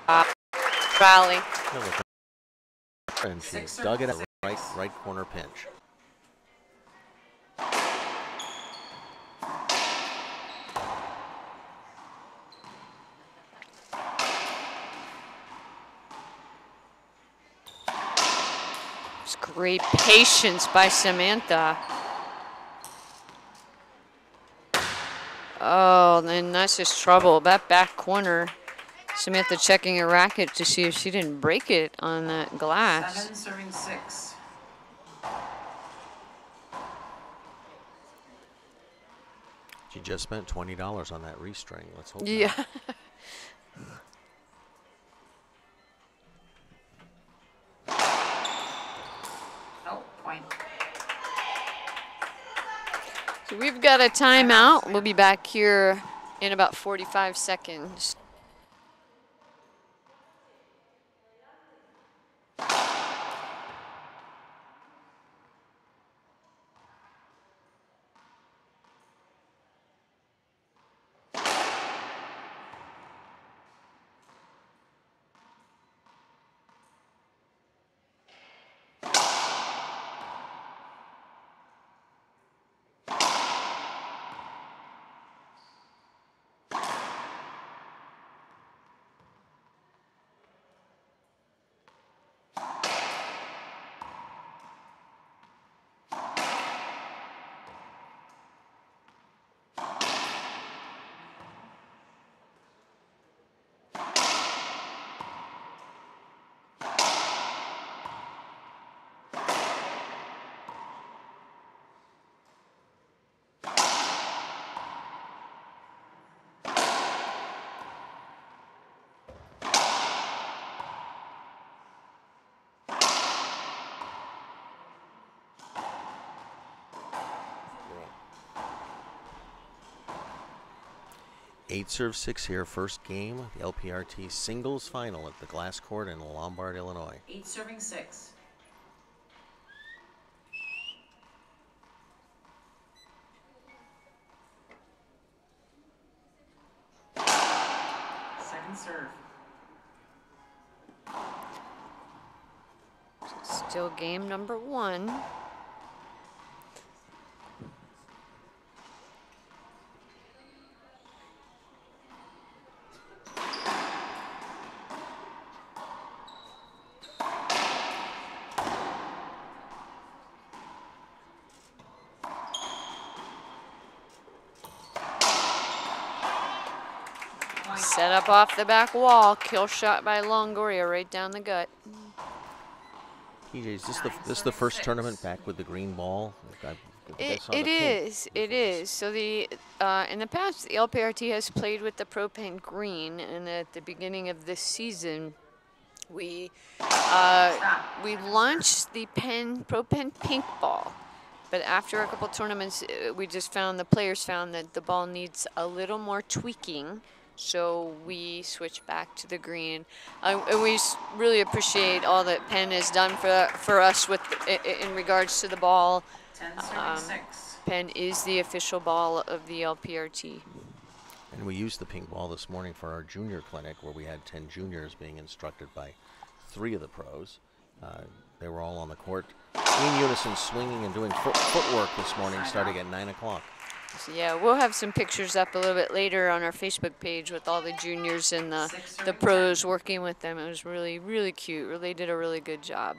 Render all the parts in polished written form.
Rally. And she dug it at right corner pinch. It's great patience by Samantha. Oh, and that's just trouble. That back corner. Samantha checking her racket to see if she didn't break it on that glass. 7 serving 6. She just spent $20 on that restring. Let's hope. Yeah. Oh, point. So we've got a timeout. We'll be back here in about 45 seconds. Eight serve 6 here, first game, the LPRT singles final at the Glass Court in Lombard, Illinois. 8 serving 6. Second serve. Still game number 1. Set up off the back wall. Kill shot by Longoria right down the gut. TJ, is this the first tournament back with the green ball? It is. So the in the past, the LPRT has played with the Pro Pen green, and at the beginning of this season, we launched the Pro Pen pink ball. But after a couple tournaments, we just found, the players found that the ball needs a little more tweaking. So we switched back to the green. And we really appreciate all that Penn has done for us with in regards to the ball. 10 serving 6. Penn is the official ball of the LPRT. And we used the pink ball this morning for our junior clinic, where we had 10 juniors being instructed by 3 of the pros. They were all on the court in unison, swinging and doing footwork this morning, starting at 9 o'clock. So yeah, we'll have some pictures up a little bit later on our Facebook page with all the juniors and the pros working with them. It was really, really cute. They did a really good job.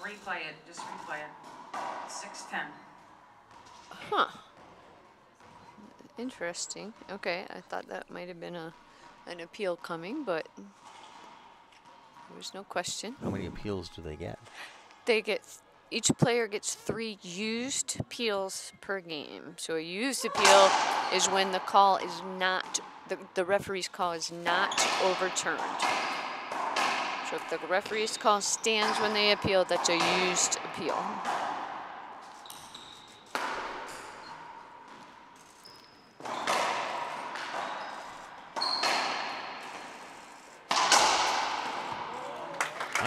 Replay it. Just replay it. 6-10. Huh. Interesting. Okay, I thought that might have been an appeal coming, but there's no question. How many appeals do they get? Each player gets 3 used appeals per game. So a used appeal is when the call is not, the referee's call is not overturned. So if the referee's call stands when they appeal, that's a used appeal.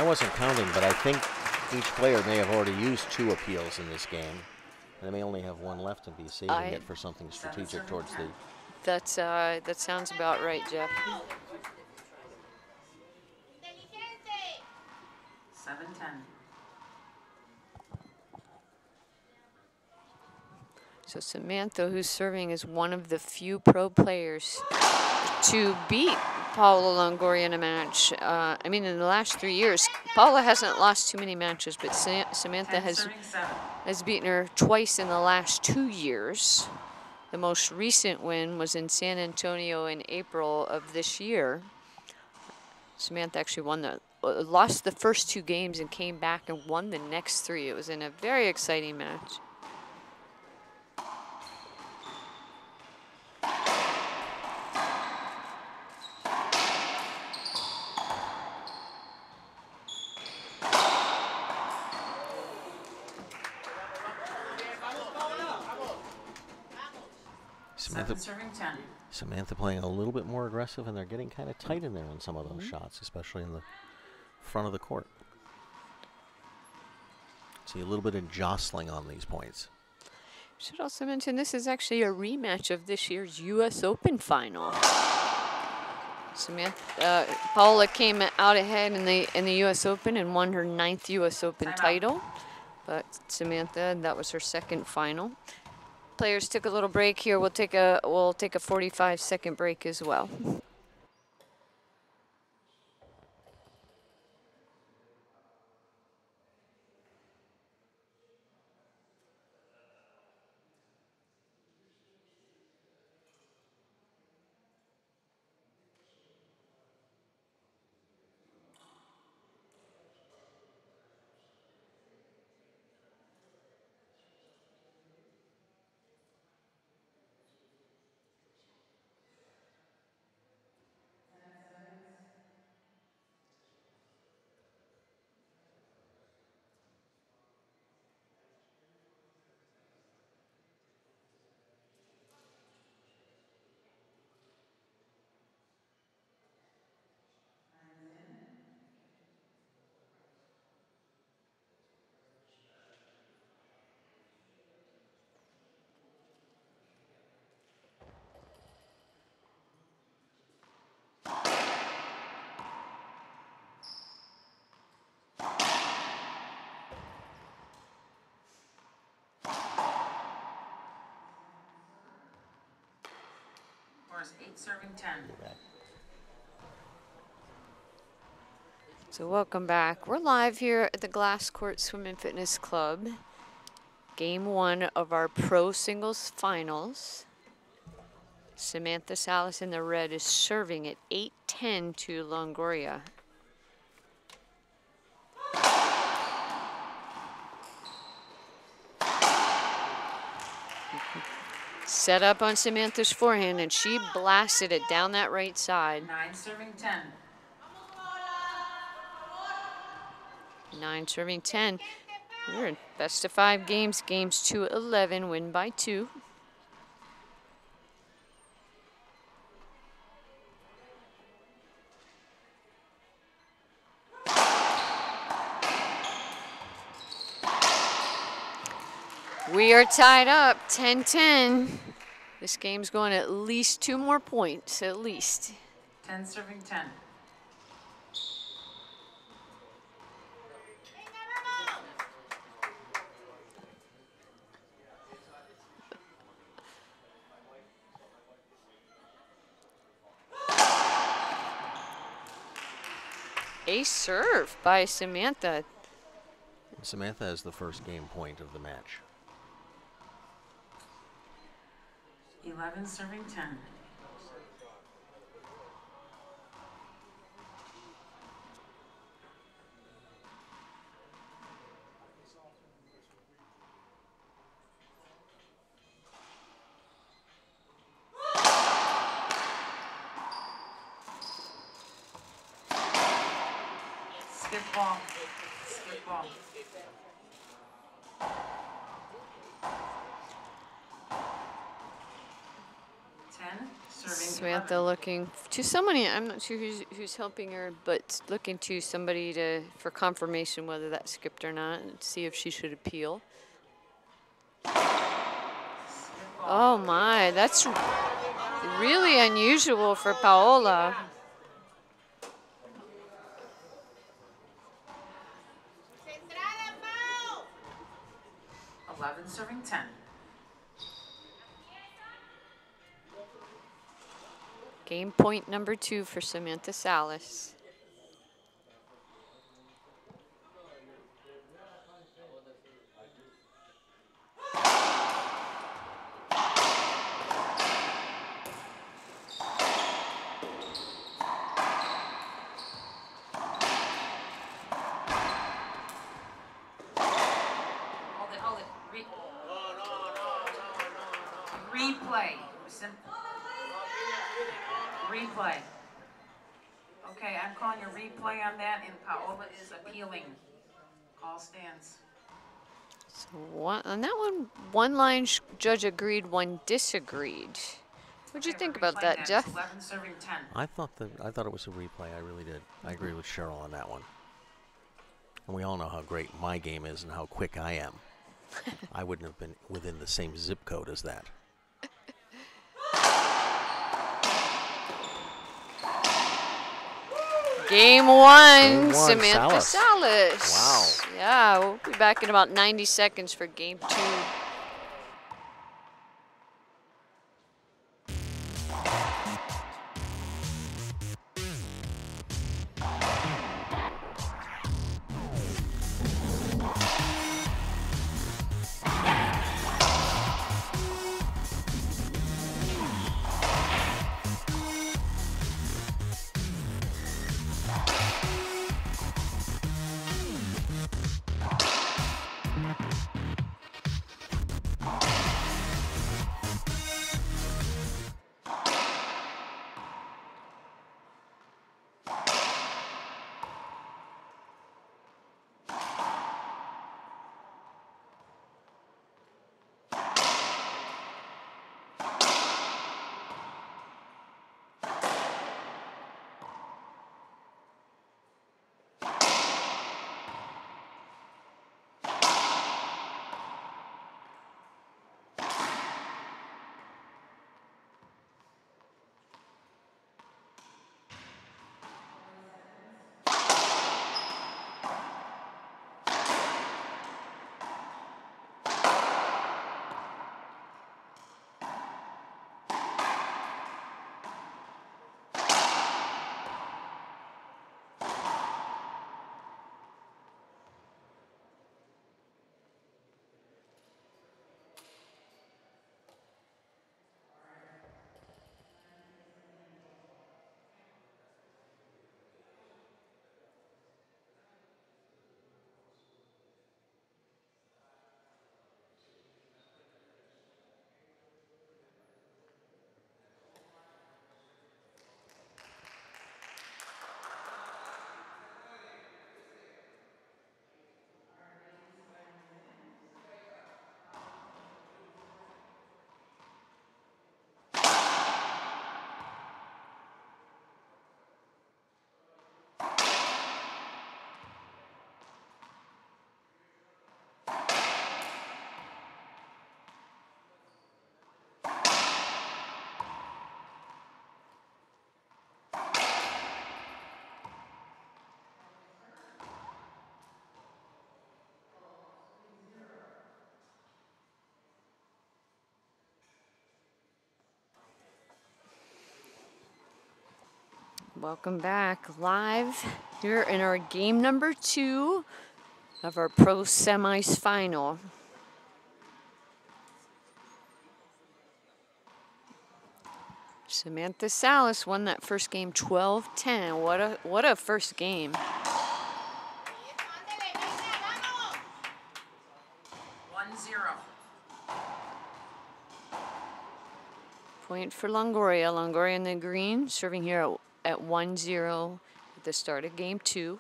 I wasn't counting, but I think each player may have already used 2 appeals in this game. And they may only have 1 left and be saving it for something strategic towards the... That sounds about right, Jeff. 7-10. So Samantha, who's serving, is one of the few pro players to beat Paula Longoria in a match. I mean, in the last 3 years, Paula hasn't lost too many matches, but Samantha 10 has serving 7. beaten her twice in the last 2 years. The most recent win was in San Antonio in April of this year. Samantha actually lost the first 2 games and came back and won the next 3. It was in a very exciting match. Samantha playing a little bit more aggressive, and they're getting kind of tight in there on some of those shots, especially in the front of the court. See a little bit of jostling on these points. Should also mention this is actually a rematch of this year's U.S. Open final. Paula came out ahead in the U.S. Open and won her 9th U.S. Open title, but Samantha, that was her 2nd final. Players took a little break here. We'll take a 45-second break as well. Scores 8 serving 10. So welcome back. We're live here at the Glass Court Swim and Fitness Club. Game 1 of our pro singles finals. Samantha Salas in the red is serving at 8-10 to Longoria. Set up on Samantha's forehand, and she blasted it down that right side. 9 serving 10. 9 serving 10. We're in best of 5 games. Games 2-11, win by 2. We are tied up, 10-10. This game's going at least 2 more points, at least. 10 serving 10. Ace serve by Samantha. Samantha has the first game point of the match. 11 serving 10. Skip ball. Skip ball. 10 Serving Samantha 11. looking to somebody. I'm not sure who's helping her, but looking to somebody for confirmation whether that skipped or not, and see if she should appeal. Skip Oh ball. my, that's really unusual for Paola. 11 serving 10. Game point number 2 for Samantha Salas. Hold it. Replay. Replay. Okay, I'm calling a replay on that, and Paola is appealing. Call stands. So on that one line judge agreed, one disagreed. What'd you Okay, think we're about replaying that, It's Jeff? 11 serving 10. I thought it was a replay. I really did. I agree with Cheryl on that one. And we all know how great my game is and how quick I am. I wouldn't have been within the same zip code as that. Game one, Game one, Samantha Salas. Salas. Yeah, we'll be back in about 90 seconds for game 2. Welcome back live here in our game number 2 of our pro semis final. Samantha Salas won that first game 12-10. What a first game. 1-0. Point for Longoria. Longoria in the green, serving here at 1-0 at the start of game 2.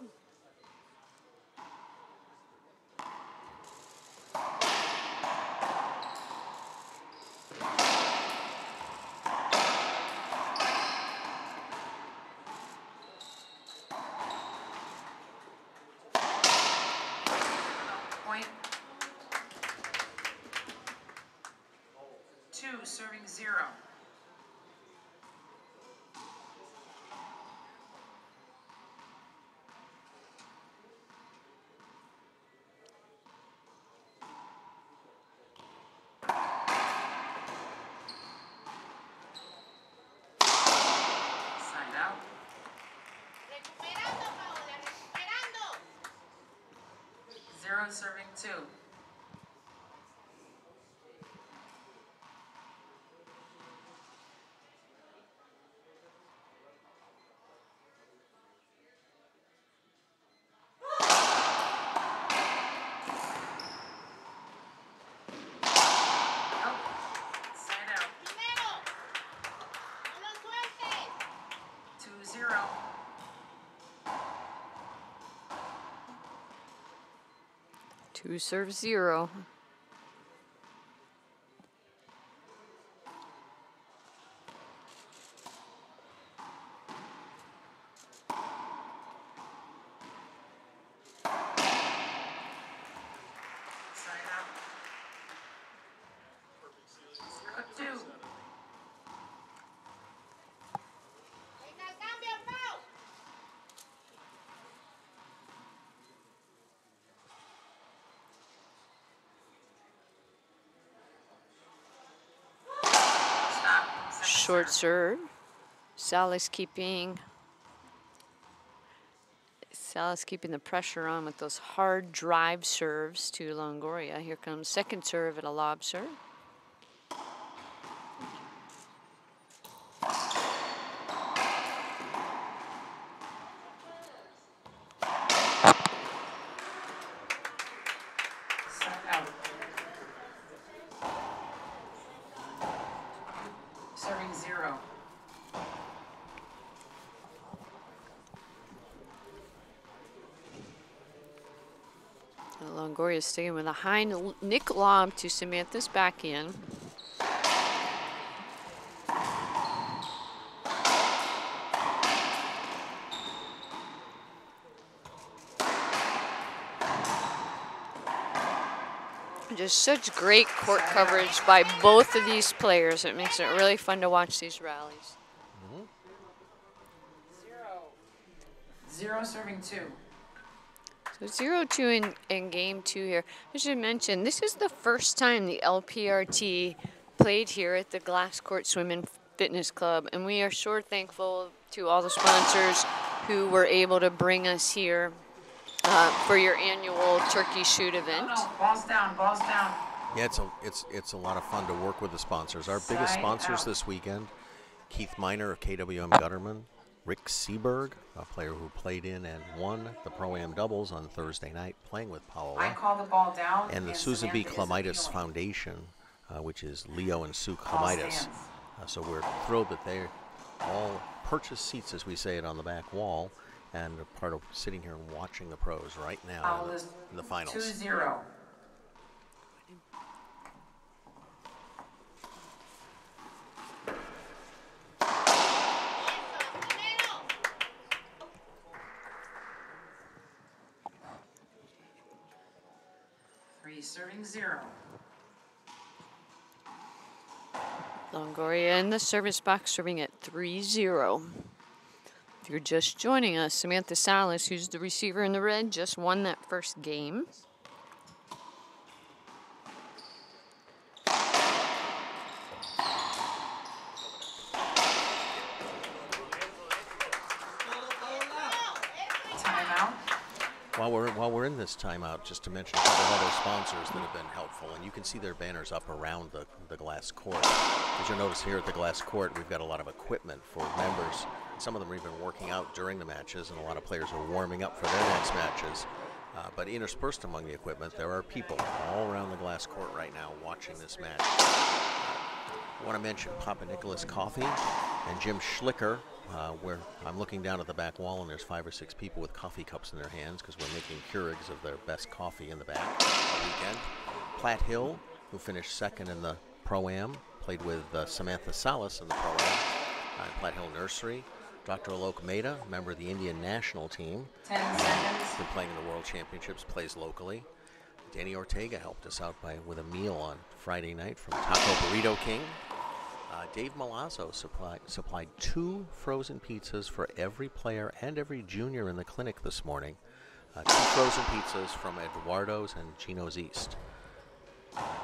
serving 0. Side out. 0 serving 2. Side out. 2-0. Two serve 0. Side out. 0-2. Stop. Second Short serve. serve. Sally's keeping the pressure on with those hard drive serves to Longoria. Here comes second serve at a lob serve. Side out. Serving 0. Longoria staying with a high nick lob to Samantha's backhand. Just such great court coverage by both of these players. It makes it really fun to watch these rallies. 0 serving 2. So 0-2 in game 2 here. I should mention, this is the first time the LPRT played here at the Glass Court Swim and Fitness Club, and we are sure thankful to all the sponsors who were able to bring us here for your annual turkey shoot event. No, balls down, balls down. Yeah, it's a lot of fun to work with the sponsors. Our biggest Side sponsors out. this weekend: Keith Miner of KWM Gutterman, Rick Seberg, a player who played in and won the Pro-Am doubles on Thursday night, playing with I Paola, call the ball down. and the Susan B. Samantha is Clemitis appealing. Foundation, which is Leo and Sue Ball Clemitis. stands. So we're thrilled that they all purchased seats, as we say it, on the back wall, and are part of sitting here and watching the pros right now Foul is in the finals. 2-0. Three serving 0. Longoria in the service box serving at 3-0. If you're just joining us, Samantha Salas, who's the receiver in the red, just won that first game. Timeout. While we're in this timeout, just to mention a couple of other sponsors that have been helpful, and you can see their banners up around the glass court. As you'll notice here at the glass court, we've got a lot of equipment for members. Some of them are even working out during the matches, and a lot of players are warming up for their next matches. But interspersed among the equipment, there are people all around the glass court right now watching this match. I want to mention Papa Nicholas Coffee and Jim Schlicker, where I'm looking down at the back wall and there's 5 or 6 people with coffee cups in their hands because we're making Keurigs of their best coffee in the back all weekend. Platt Hill, who finished second in the Pro-Am, played with Samantha Salas in the Pro-Am. Platt Hill Nursery. Dr. Alok Mehta, member of the Indian national team. 10 seconds. Been playing in the World Championships, plays locally. Danny Ortega helped us out with a meal on Friday night from Taco Burrito King. Dave Malazzo supplied 2 frozen pizzas for every player and every junior in the clinic this morning. 2 frozen pizzas from Eduardo's and Gino's East.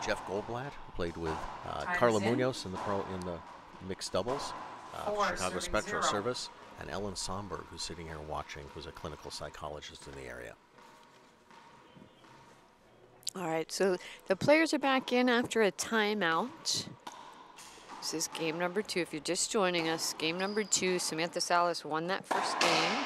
Jeff Goldblatt, who played with Carla Munoz in the mixed doubles, Chicago Spectral Service, and Ellen Somberg, who's sitting here watching, who's a clinical psychologist in the area. All right, so the players are back in after a timeout. This is game number 2. If you're just joining us, game number 2, Samantha Salas won that first game.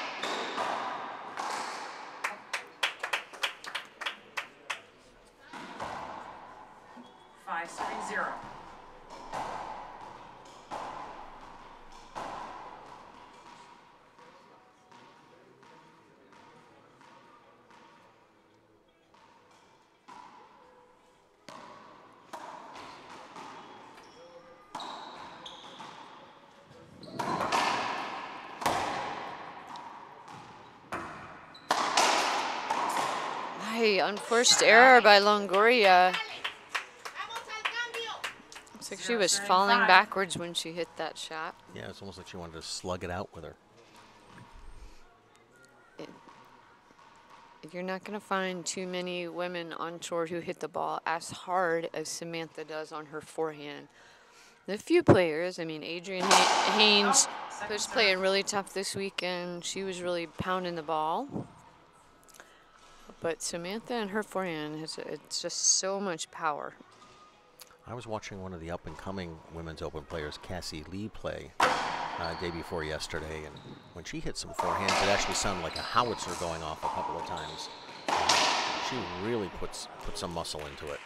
Unforced error by Longoria. Looks like she was falling backwards when she hit that shot. Yeah, it's almost like she wanted to slug it out with her. You're not going to find too many women on tour who hit the ball as hard as Samantha does on her forehand. The few players, I mean, Adrienne Haynes was playing really tough this weekend. She was really pounding the ball. But Samantha and her forehand, it's just so much power. I was watching one of the up-and-coming Women's Open players, Cassie Lee, play day before yesterday, and when she hit some forehands, it actually sounded like a howitzer going off a couple of times. She really put some muscle into it.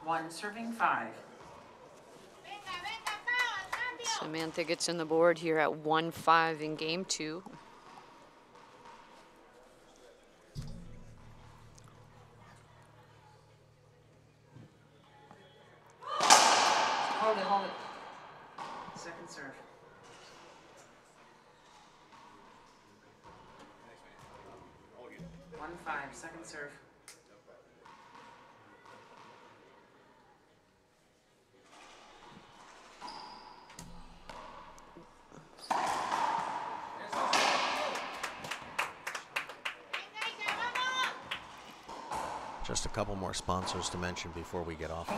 1 serving 5. Samantha gets on the board here at 1-5 in game 2. Hold it. Second serve. One 5, second serve. Just a couple more sponsors to mention before we get off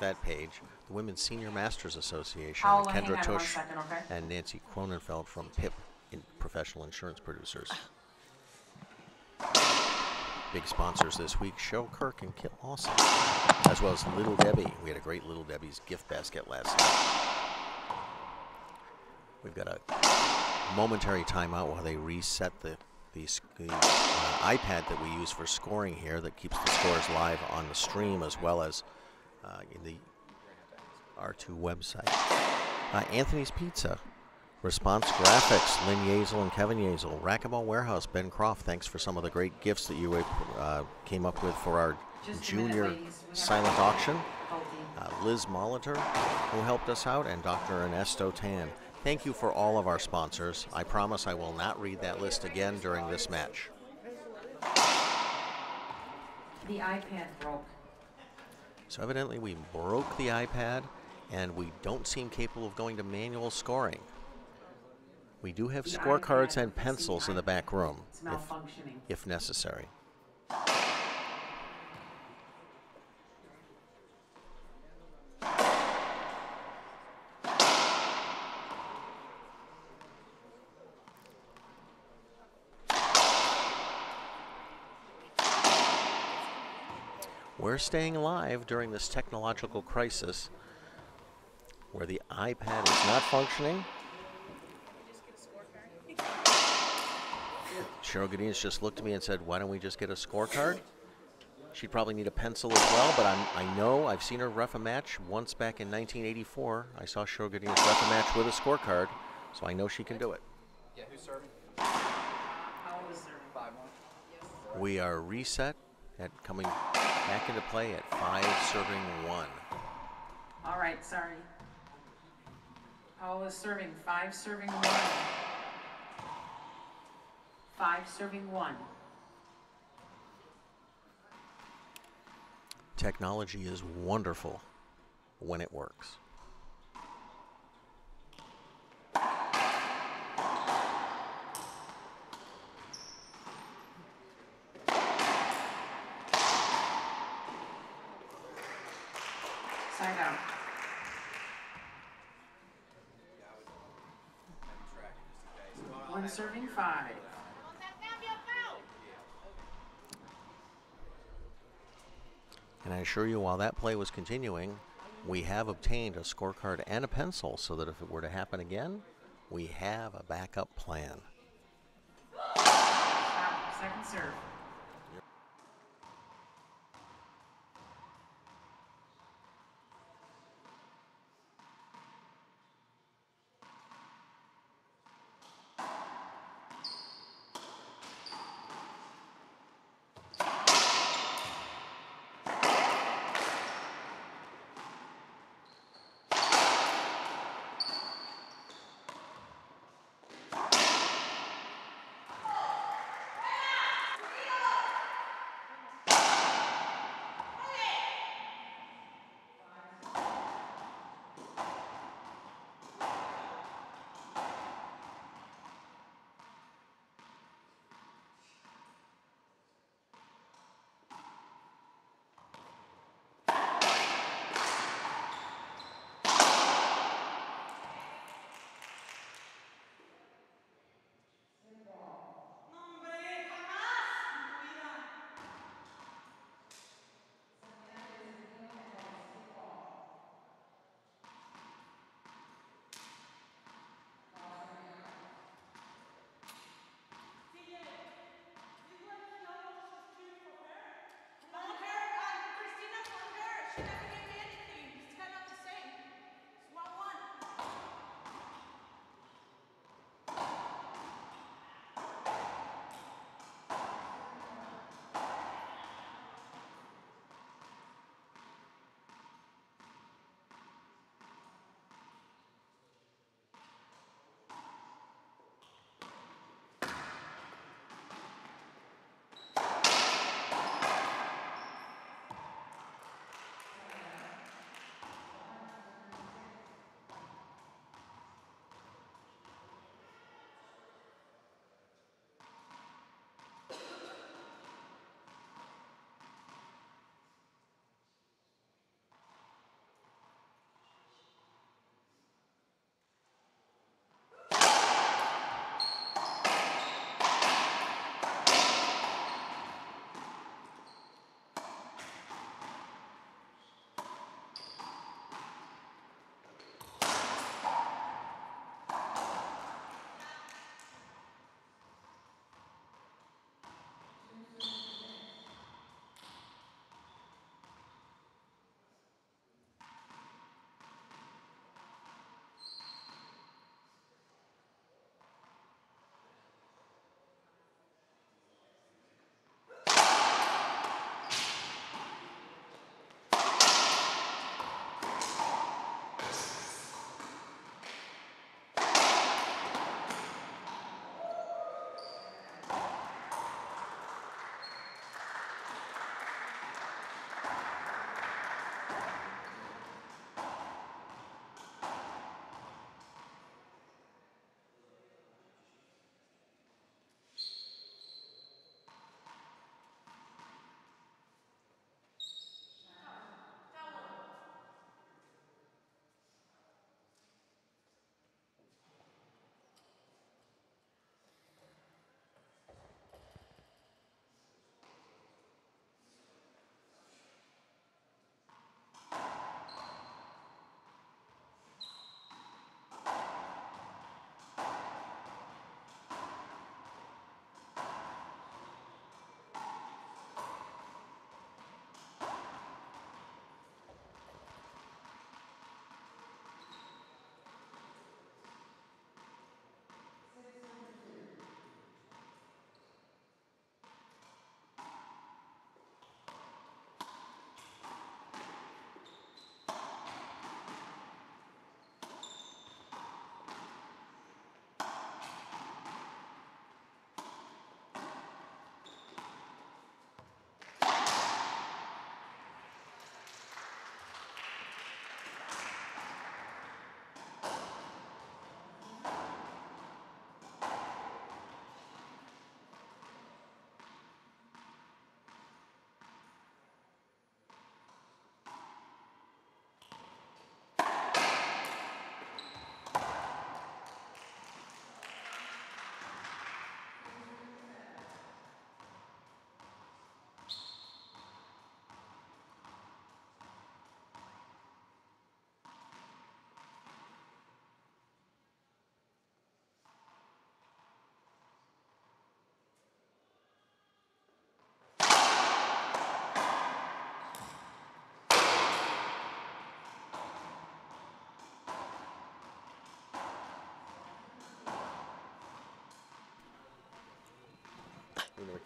that page. The Women's Senior Masters Association, Kendra Tush and Nancy Cronenfeld from PIP, Professional Insurance Producers. Big sponsors this week, Cheryl Kirk and Kit Lawson, as well as Little Debbie. We had a great Little Debbie's gift basket last night. We've got a momentary timeout while they reset the iPad that we use for scoring here that keeps the scores live on the stream as well as in the R2 website. Anthony's Pizza, Response Graphics, Lynn Yazel and Kevin Yazel, Racquetball Warehouse, Ben Croft, thanks for some of the great gifts that you came up with for our junior silent auction. Liz Molitor, who helped us out, and Dr. Ernesto Tan. Thank you for all of our sponsors. I promise I will not read that list again during this match. The iPad broke. So evidently we broke the iPad, and we don't seem capable of going to manual scoring. We do have scorecards and pencils in the back room, if necessary. We're staying alive during this technological crisis where the iPad is not functioning. Cheryl Godinez just looked at me and said, why don't we just get a scorecard? She'd probably need a pencil as well, but I know I've seen her ref a match once back in 1984. I saw Cheryl Godinez ref a match with a scorecard, so I know she can do it. Yeah, who's serving? How old is serving? 5-1. We are reset at coming back into play at 5 serving 1. All right, sorry. Paola is serving 5 serving 1. 5 serving 1. Technology is wonderful when it works. Side out. One serving 5. And I assure you, while that play was continuing, we have obtained a scorecard and a pencil so that if it were to happen again, we have a backup plan. Second serve.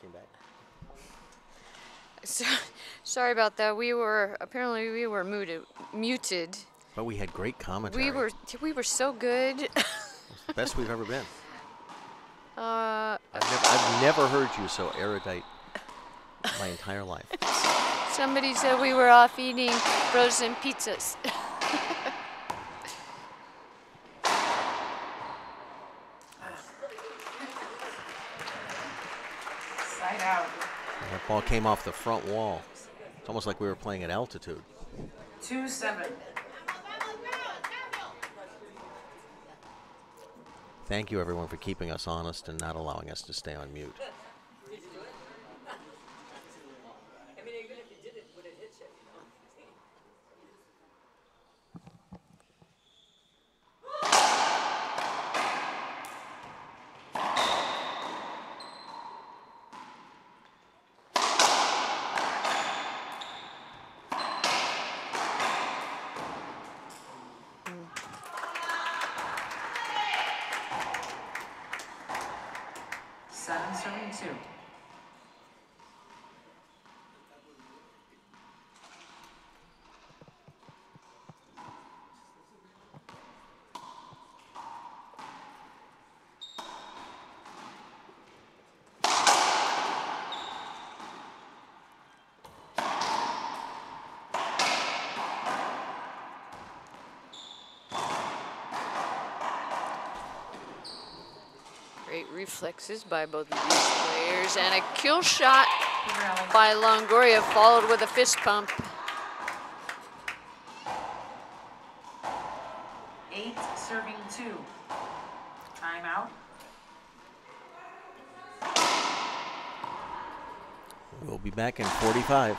came back. So, sorry about that. Apparently we were muted. But we had great commentary. We were so good. It was the best we've ever been. uh, I've never heard you so erudite my entire life. Somebody said we were off eating frozen pizzas. Side out. That ball came off the front wall. It's almost like we were playing at altitude. 2-7. Thank you, everyone, for keeping us honest and not allowing us to stay on mute. I mean, even if you did it, would it hit you? Seven, serving 2. Great reflexes by both of these players, and a kill shot Rally. by Longoria, followed with a fist pump. 8, serving 2. Timeout. We'll be back in 45.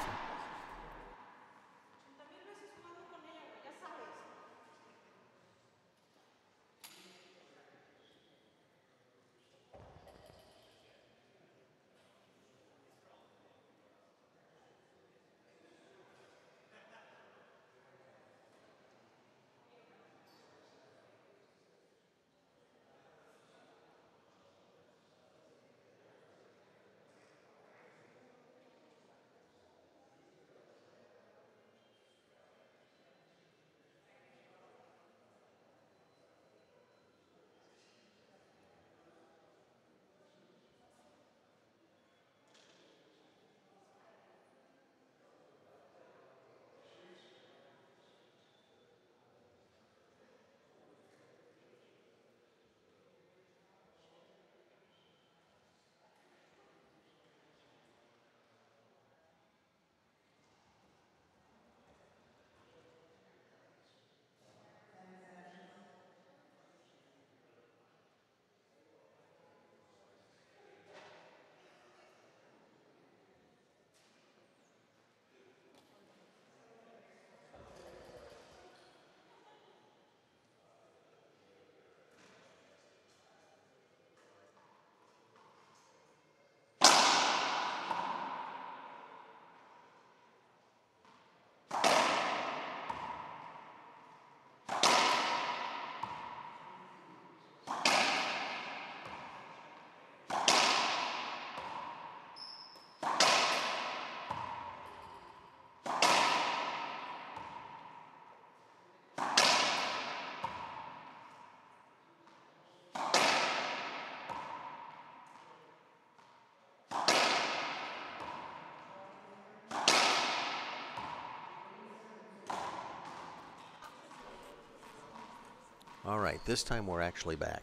All right, this time we're actually back.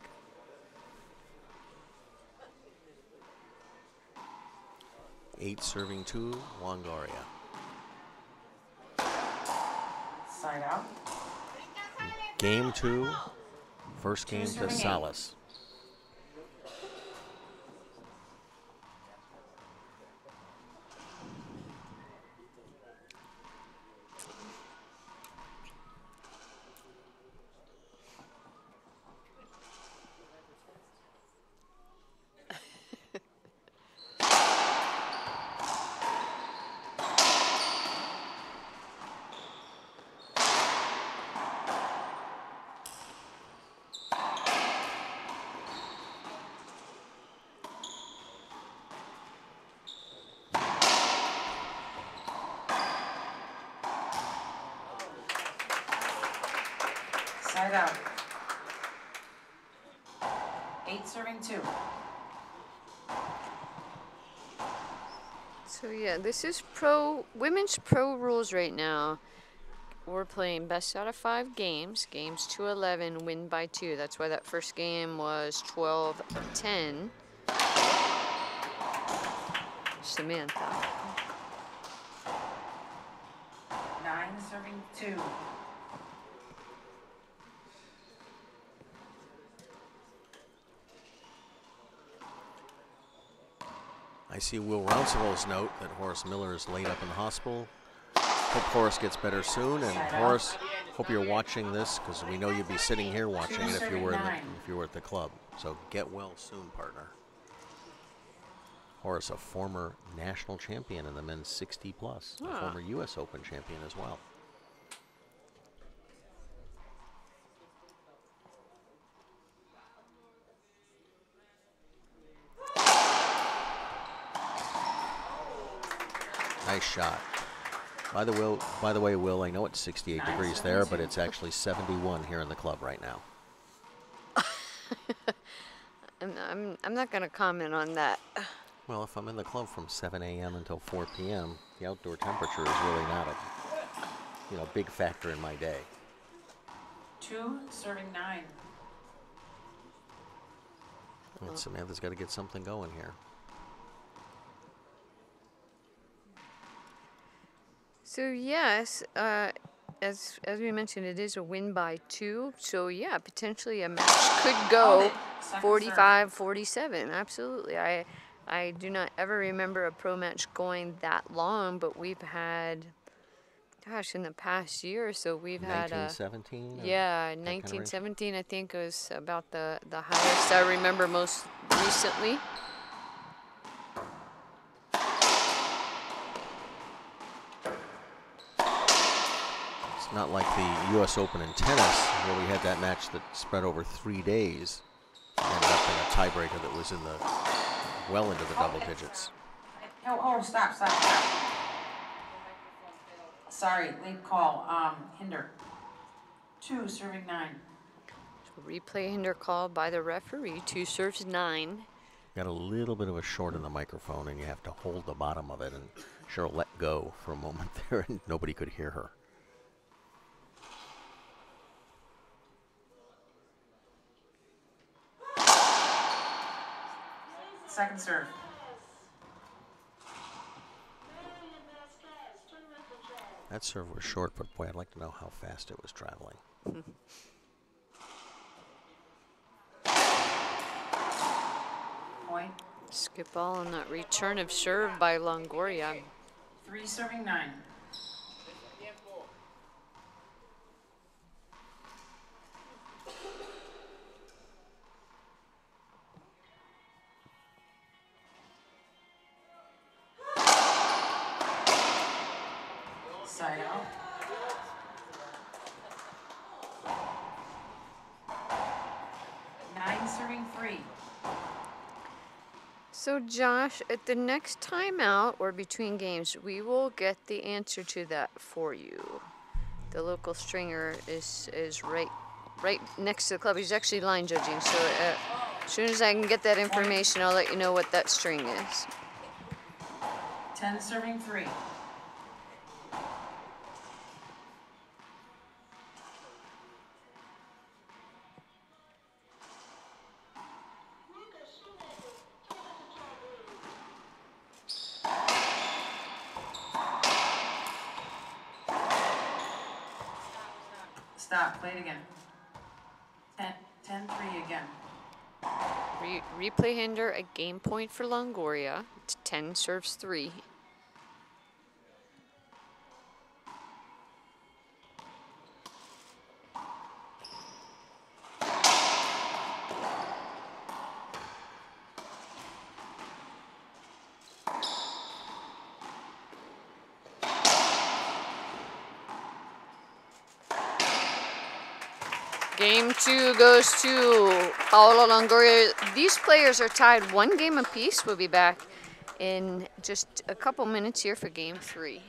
Eight serving 2, Longoria. Side out. Game 2, first game to serving 8. Salas. Side out. 8 serving 2. So yeah, this is women's pro rules right now. We're playing best out of 5 games. Games to 11, win by 2. That's why that first game was 12-10. Samantha. 9 serving 2. I see Will Rounceville's note that Horace Miller is laid up in the hospital. Hope Horace gets better soon, and Horace, hope you're watching this because we know you'd be sitting here watching it if you were at the club. So get well soon, partner. Horace, a former national champion in the men's 60 plus, a former U.S. Open champion as well. Nice shot. By the way, Will, I know it's 68 degrees there, but it's actually 71 here in the club right now. I'm not going to comment on that. Well, if I'm in the club from 7 a.m. until 4 p.m., the outdoor temperature is really not a big factor in my day. 2 serving 9. And Samantha's got to get something going here. So yes, as we mentioned, it is a win by 2. So yeah, potentially a match could go 45-47. Absolutely. I do not ever remember a pro match going that long, but we've had, gosh, in the past year or so, we've had 1917. Yeah, 1917. I think was about the highest I remember most recently. It's not like the U.S. Open in tennis, where we had that match that spread over 3 days, ended up in a tiebreaker that was in the well into the double digits. Oh, stop. Sorry, late call. Hinder. 2 serving 9. Replay hinder called by the referee. 2 serves 9. Got a little bit of a short in the microphone, and you have to hold the bottom of it, and Cheryl let go for a moment there, and nobody could hear her. Second serve. That serve was short, but boy, I'd like to know how fast it was traveling. Point. Skip ball on that return of serve by Longoria. 3 serving 9. Side out. 9 serving 3. So Josh, at the next timeout or between games, we will get the answer to that for you. The local stringer is right next to the club. He's actually line judging, so as soon as I can get that information, I'll let you know what that string is. 10 serving 3. Stop. Play it again. 10-3 again. Replay hinder, a game point for Longoria. It's 10 serves 3. Game 2 goes to Paolo Longoria. These players are tied 1 game apiece. We'll be back in just a couple minutes here for game 3.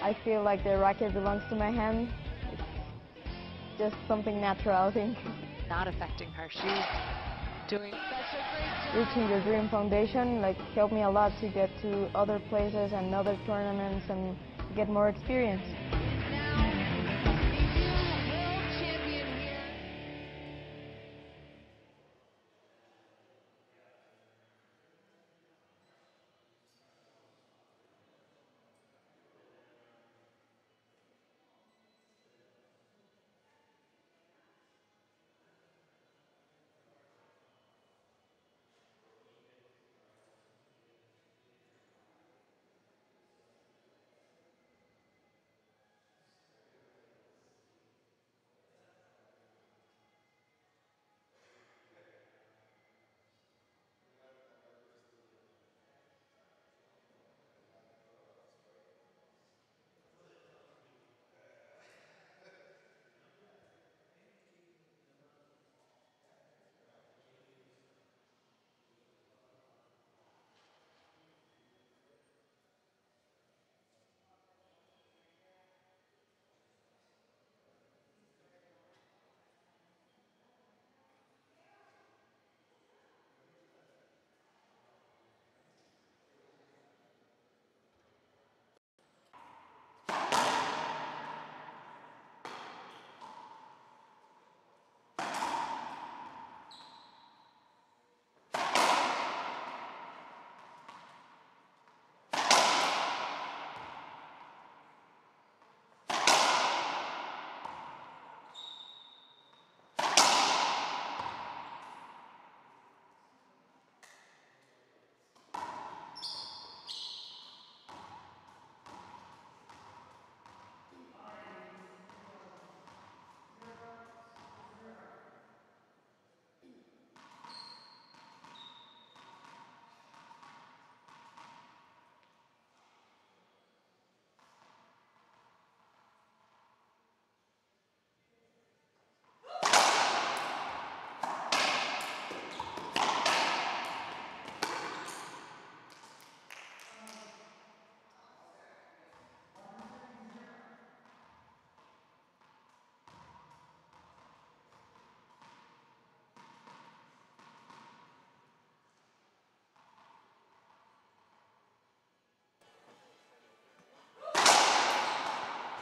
I feel like the racket belongs to my hand. It's just something natural, I think. Not affecting her. She's doing such a great job. Reaching the Dream Foundation like helped me a lot to get to other places and other tournaments and get more experience.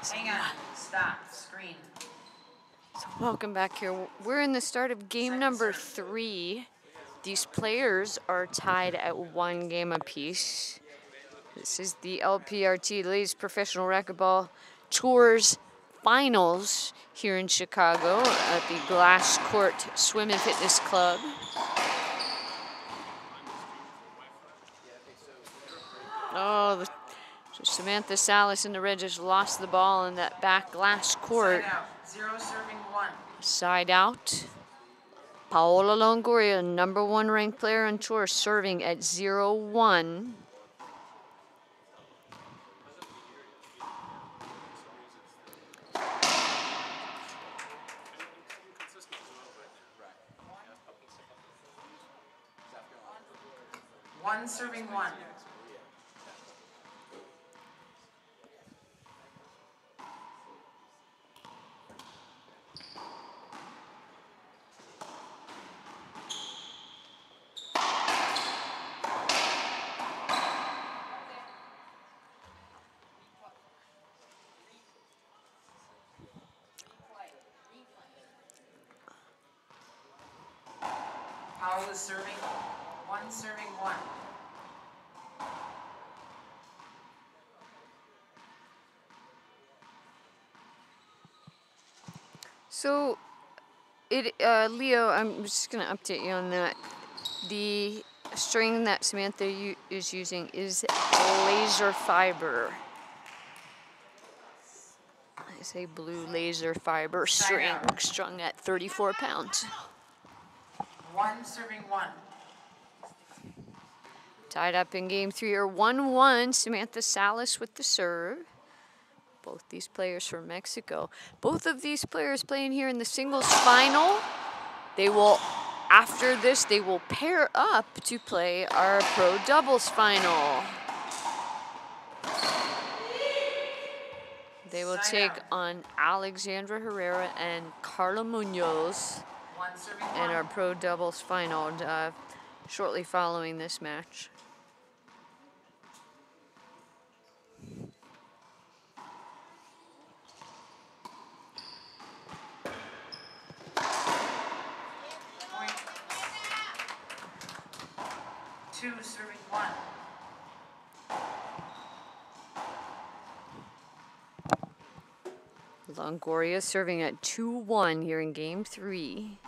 Hang on, stop, screen. So welcome back here. We're in the start of game number 3. These players are tied at 1 game apiece. This is the LPRT Ladies Professional Racquetball Tours Finals here in Chicago at the Glass Court Swim and Fitness Club. Oh, so Samantha Salas in the red just lost the ball in that back glass court. Side out, 0 serving 1. Side out. Paola Longoria, number 1 ranked player on tour, serving at 0-1. One serving 1. Paul is serving. 1 serving 1. So, Leo, I'm just going to update you on that. The string that Samantha is using is laser fiber. It's a blue laser fiber string strung at 34 pounds. 1 serving 1. Tied up in game 3 are 1-1. Samantha Salas with the serve. Both these players from Mexico. Both of these players playing here in the singles final. They will, after this, they will pair up to play our pro doubles final. They will Side take out. on Alexandra Herrera and Carla Munoz One serving in one. our pro doubles final shortly following this match. Point. 2 serving one. Longoria serving at 2-1 here in game 3.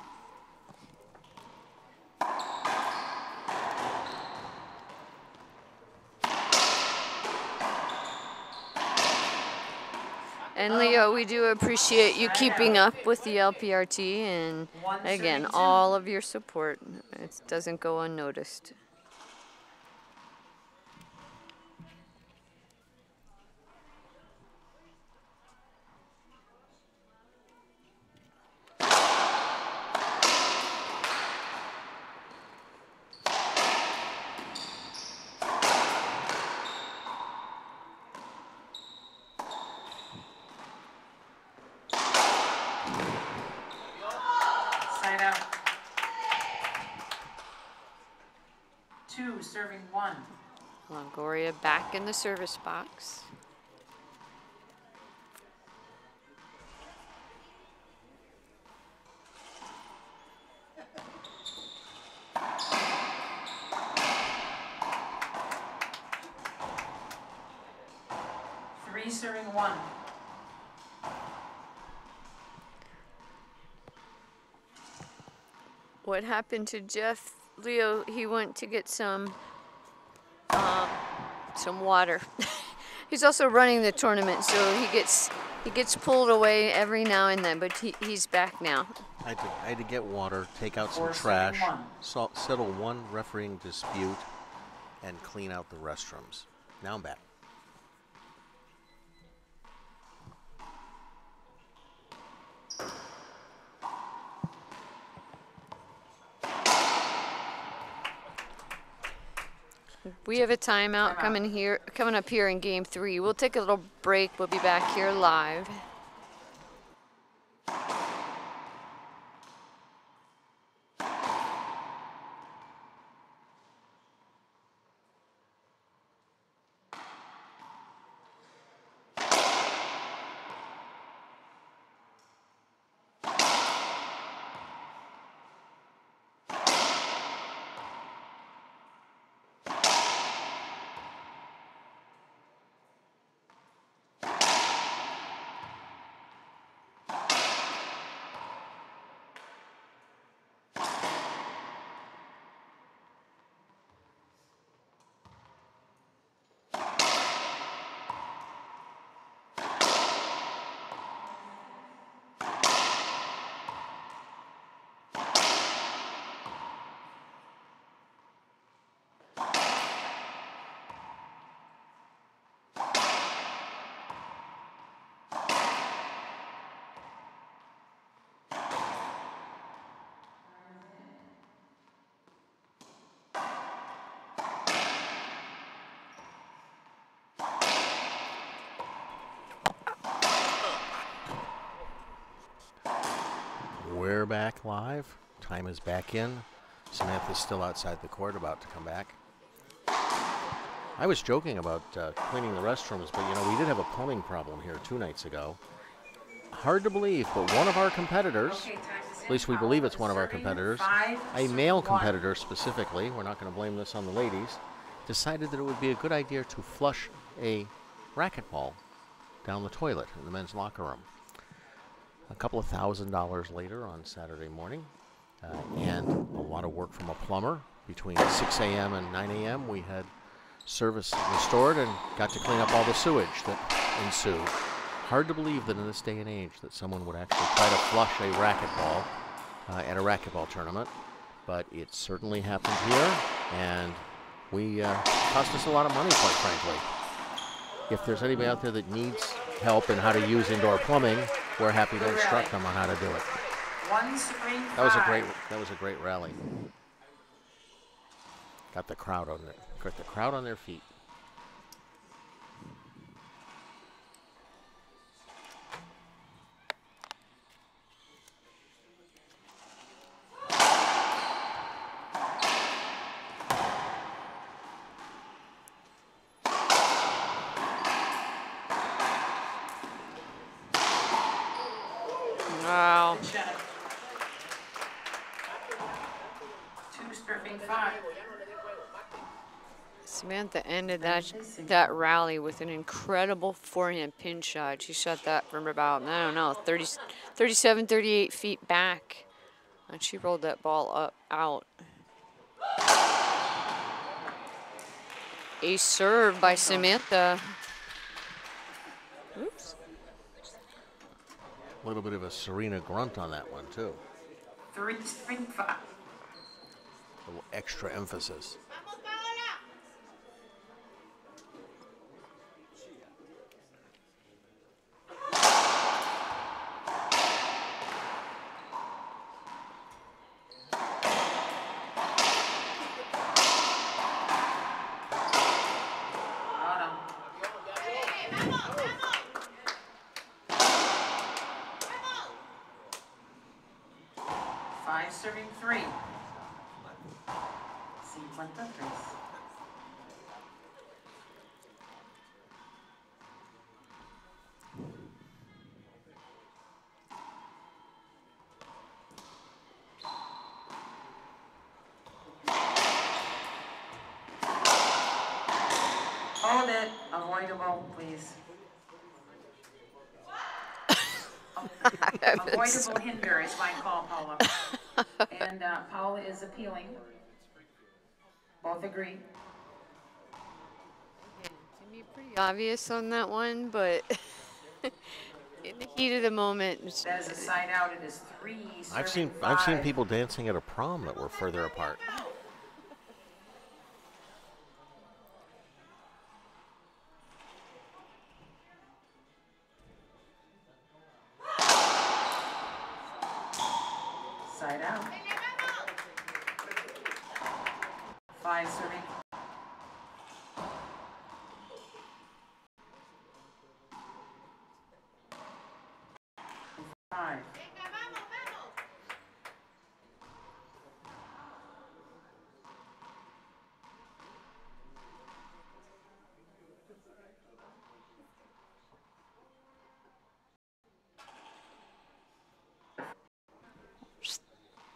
And Leo, we do appreciate you keeping up with the LPRT and again, all of your support. It doesn't go unnoticed. Side out. 2 serving one. Longoria back in the service box. Three serving one. What happened to Jeff? Leo, he went to get some water. He's also running the tournament, so he gets pulled away every now and then, but he's back now. I had to get water, take out some 4 trash, serving one. settle one refereeing dispute, and clean out the restrooms. Now I'm back. We have a timeout coming up here in game 3. We'll take a little break. We'll be back here live. We're back live. Time is back in. Samantha's still outside the court, about to come back. I was joking about cleaning the restrooms, but you know, we did have a plumbing problem here 2 nights ago. Hard to believe, but one of our competitors, at least we believe it's one of our competitors, a male competitor specifically, we're not going to blame this on the ladies, decided that it would be a good idea to flush a racquetball down the toilet in the men's locker room. A couple of $1,000 later on Saturday morning, and a lot of work from a plumber. Between 6 a.m. and 9 a.m. we had service restored and got to clean up all the sewage that ensued. Hard to believe that in this day and age that someone would actually try to flush a racquetball at a racquetball tournament, but it certainly happened here, and we cost us a lot of money, quite frankly. If there's anybody out there that needs help in how to use indoor plumbing, we're happy to instruct them on how to do it. That was a great rally. Got the crowd on their feet. serving 5. Samantha ended that rally with an incredible forehand pin shot. She shot that from about, I don't know, 37, 38 feet back. And she rolled that ball out. A serve by Samantha. Oops. A little bit of a Serena grunt on that one, too. 3 serving 5. A little extra emphasis. Got him. 5 serving 3. 53. Hold it. Avoidable, please. Avoidable hinder is my call, Paula. And Paula is appealing. Both agree. To me, pretty obvious on that one, but in the heat of the moment, That is a side out. It is 3 I've serving seen 5. people dancing at a prom that were further apart. Side out. 5 serving. Five.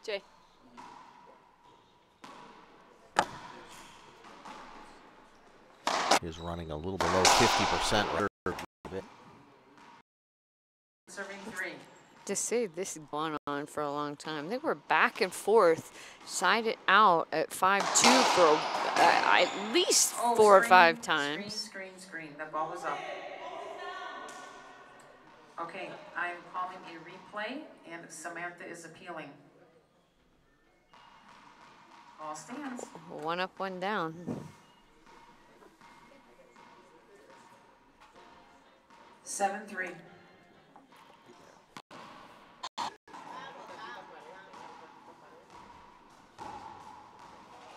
Jay. Is running a little below 50%. Serving 3. To say this has gone on for a long time. They were back and forth, sided out at 5-2 for at least 4 or 5 times. Screen. The ball was up. Okay, I'm calling a replay, and Samantha is appealing. All stands. 1 up, 1 down. Seven, 3.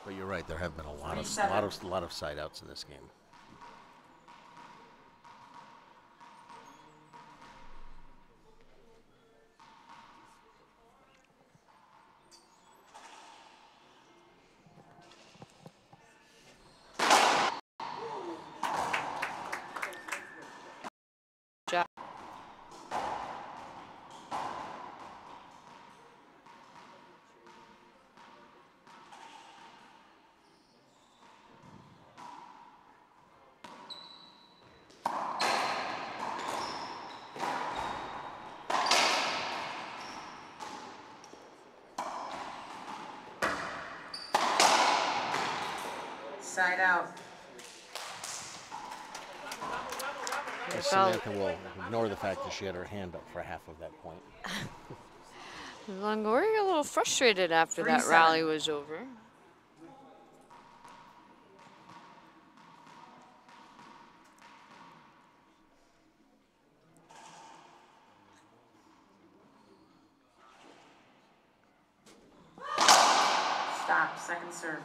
But you're right. There have been a lot of 3-7. side outs in this game. Side out. Samantha will ignore the fact that she had her hand up for half of that point. Longoria a little frustrated after that 3-7. rally was over. Stop. Second serve.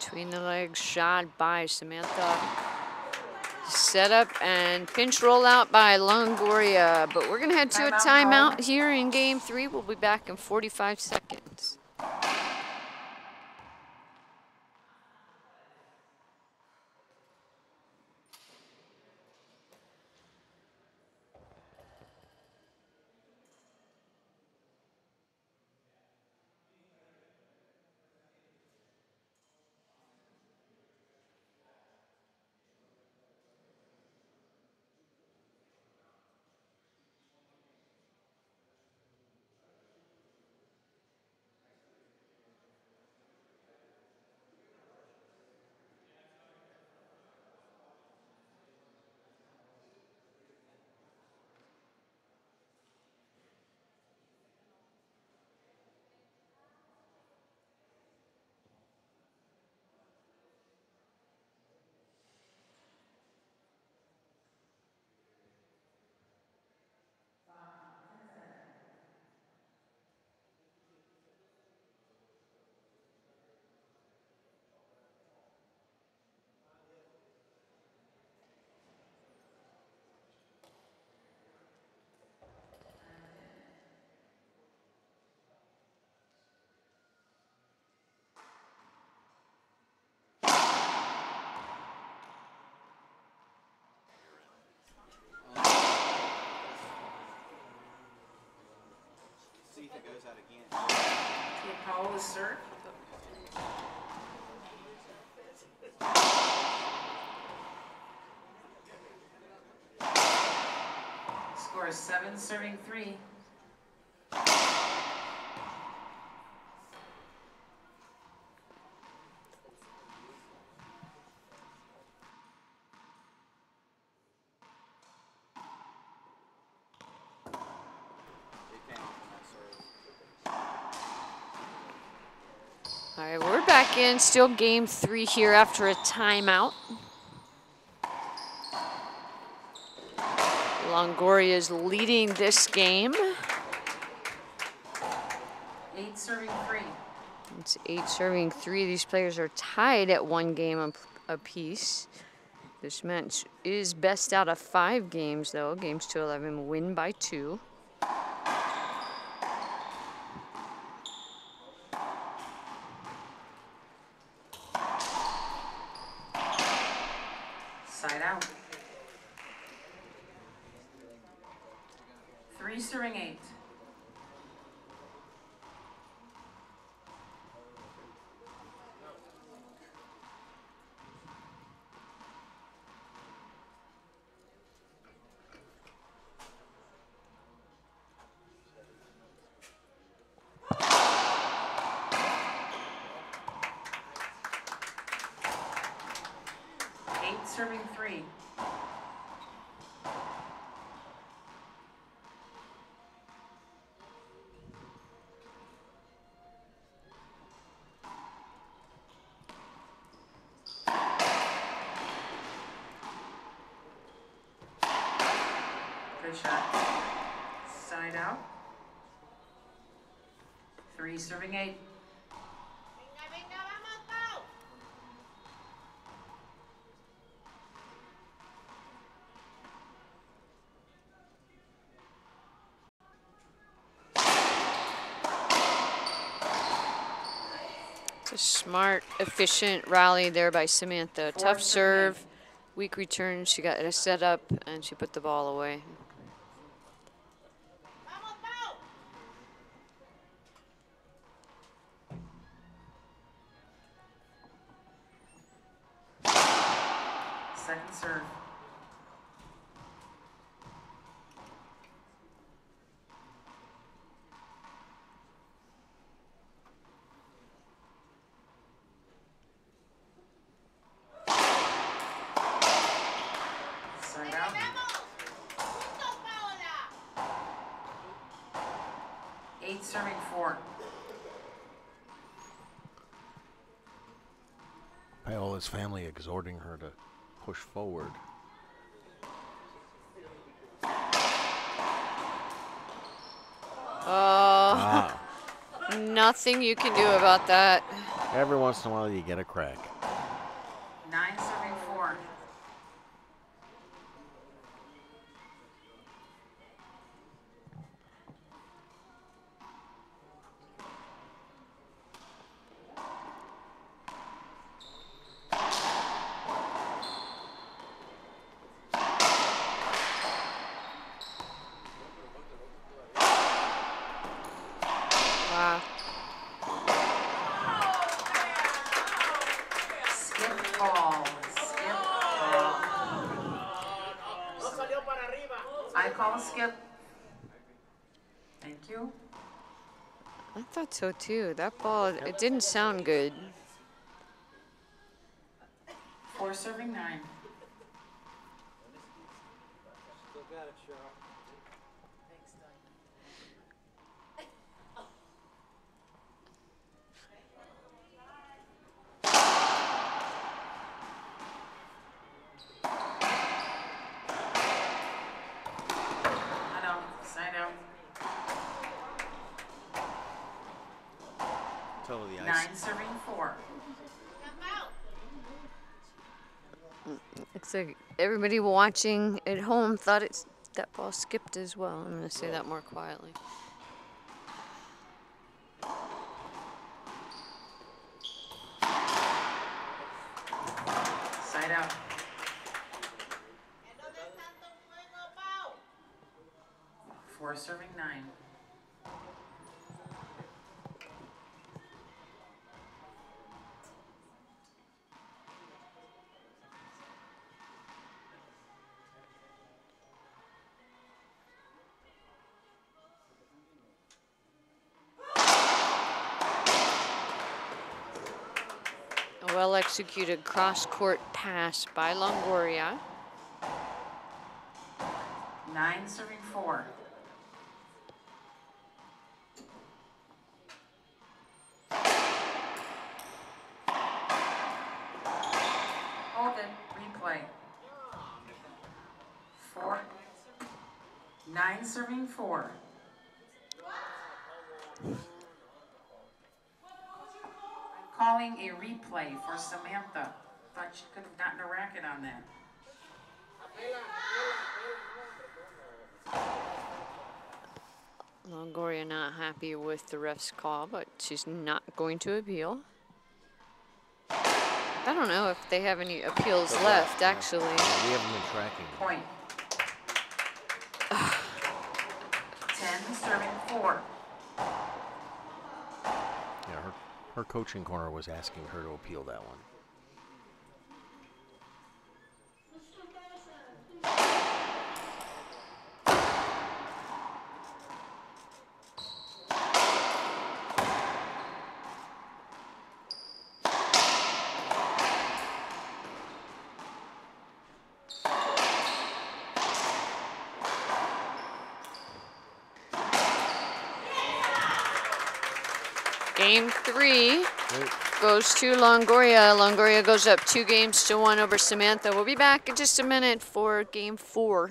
Between the legs shot by Samantha. set up and pinch roll out by Longoria. But we're going to head to a timeout here in game 3. We'll be back in 45 seconds. See if it goes out again. Okay, Paola's serve. Score is 7, serving 3. All right, we're back in. Still game 3 here after a timeout. Longoria is leading this game. 8, serving 3. It's 8 serving 3. These players are tied at 1 game apiece. This match is best out of 5 games, though. Games to 11, win by 2. Side out. 3, serving 8. Serving 3. Good shot. Side out. 3, serving 8. Smart, efficient rally there by Samantha. Tough serve, weak return. She got it set up and she put the ball away. Second serve. Side out. 8, serving 4. Paola's family exhorting her to push forward. Oh, nothing you can do about that. Every once in a while you get a crack. 9, serving 4. I call a skip. Thank you. I thought so too. That ball, it didn't sound good. 4 serving 9. Still got it, Cheryl. Side out. Tell her the 9 ice. serving 4. Looks like everybody watching at home thought that ball skipped as well. I'm going to say that more quietly. Side out. Four serving 9. A well-executed cross-court pass by Longoria. 9 serving 4. Hold it. Replay. 4. 9 serving 4. Calling a replay for Samantha. Thought she could have gotten a racket on that. Longoria not happy with the ref's call, but she's not going to appeal. I don't know if they have any appeals left, actually. Yeah, we haven't been tracking them. Point. 10 serving 4. Yeah, her coaching corner was asking her to appeal that one. Game 3 goes to Longoria. Longoria goes up 2-1 over Samantha. We'll be back in just a minute for Game 4.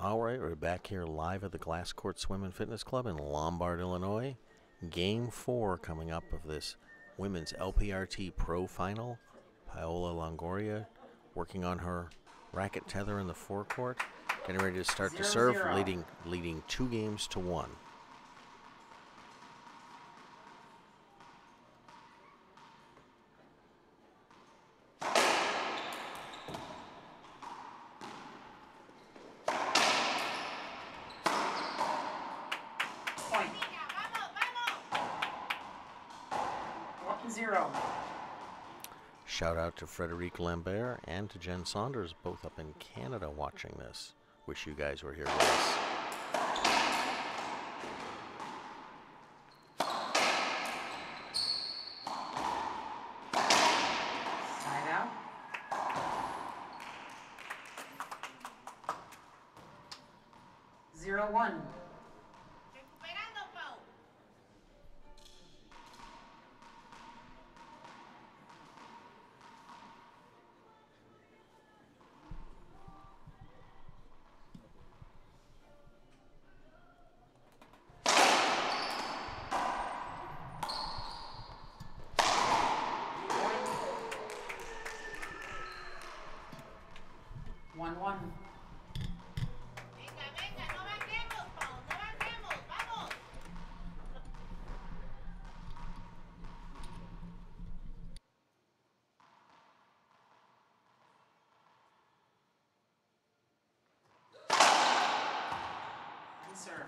All right, we're back here live at the Glass Court Swim and Fitness Club in Lombard, Illinois. Game 4 coming up of this women's LPRT Pro Final. Paola Longoria working on her racket tether in the forecourt, getting ready to start to serve, leading 2 games to 1. Point. 1-0. Shout out to Frederic Lambert and to Jen Saunders, both up in Canada watching this. Wish you guys were here with us. Side out. 0-1. Serve.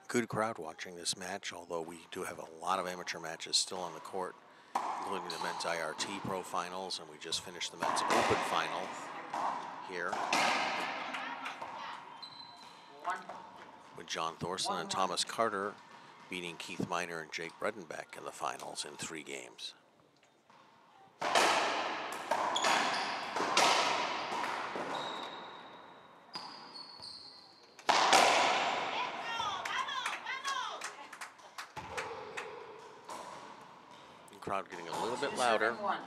Good crowd watching this match, although we do have a lot of amateur matches still on the court, including the men's IRT Pro Finals, and we just finished the men's Open Final here with John Thorson and Thomas Carter beating Keith Miner and Jake Bredenbeck in the finals in 3 games. Crowd getting a little bit louder. 1.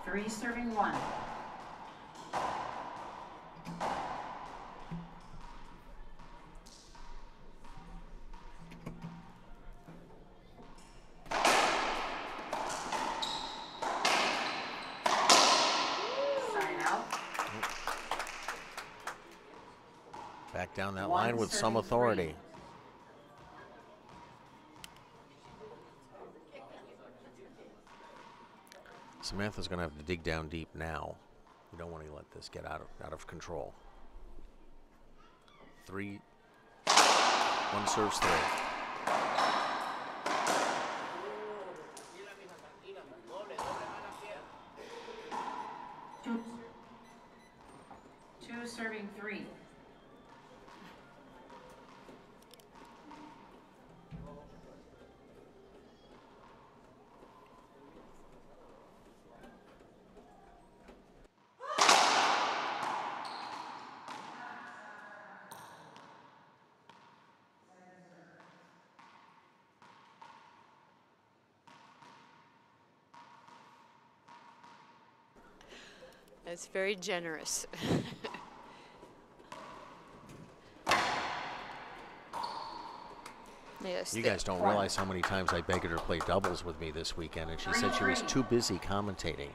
Three serving 1. Back down that line with some authority. Samantha's going to have to dig down deep now. You don't want to let this get out of control. 3. 1 serves 3. Two serving 3. That's very generous. Yes. You guys don't realize how many times I begged her to play doubles with me this weekend, and she said she was too busy commentating.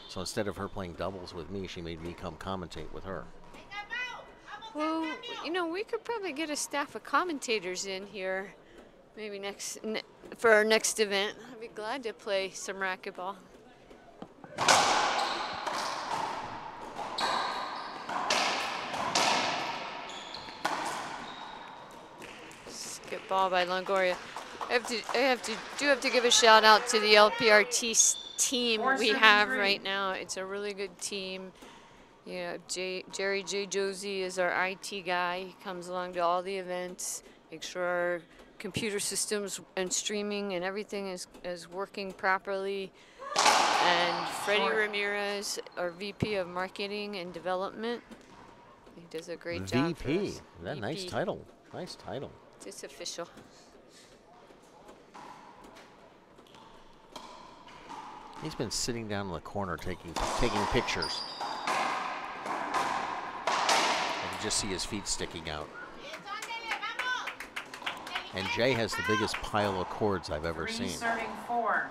So instead of her playing doubles with me, she made me come commentate with her. Well, you know, we could probably get a staff of commentators in here, maybe for our next event. I'd be glad to play some racquetball. Skip ball by Longoria. I do have to give a shout out to the LPRT team we have right now. It's a really good team. Yeah, Jerry J. Josie is our IT guy. He comes along to all the events, make sure our computer systems and streaming and everything is working properly. And Freddie Ramirez, our VP of Marketing and Development, he does a great job for VP. us. That nice title. Nice title. It's official. He's been sitting down in the corner taking pictures. I can just see his feet sticking out. And Jay has the biggest pile of cords I've ever seen. Serving 4.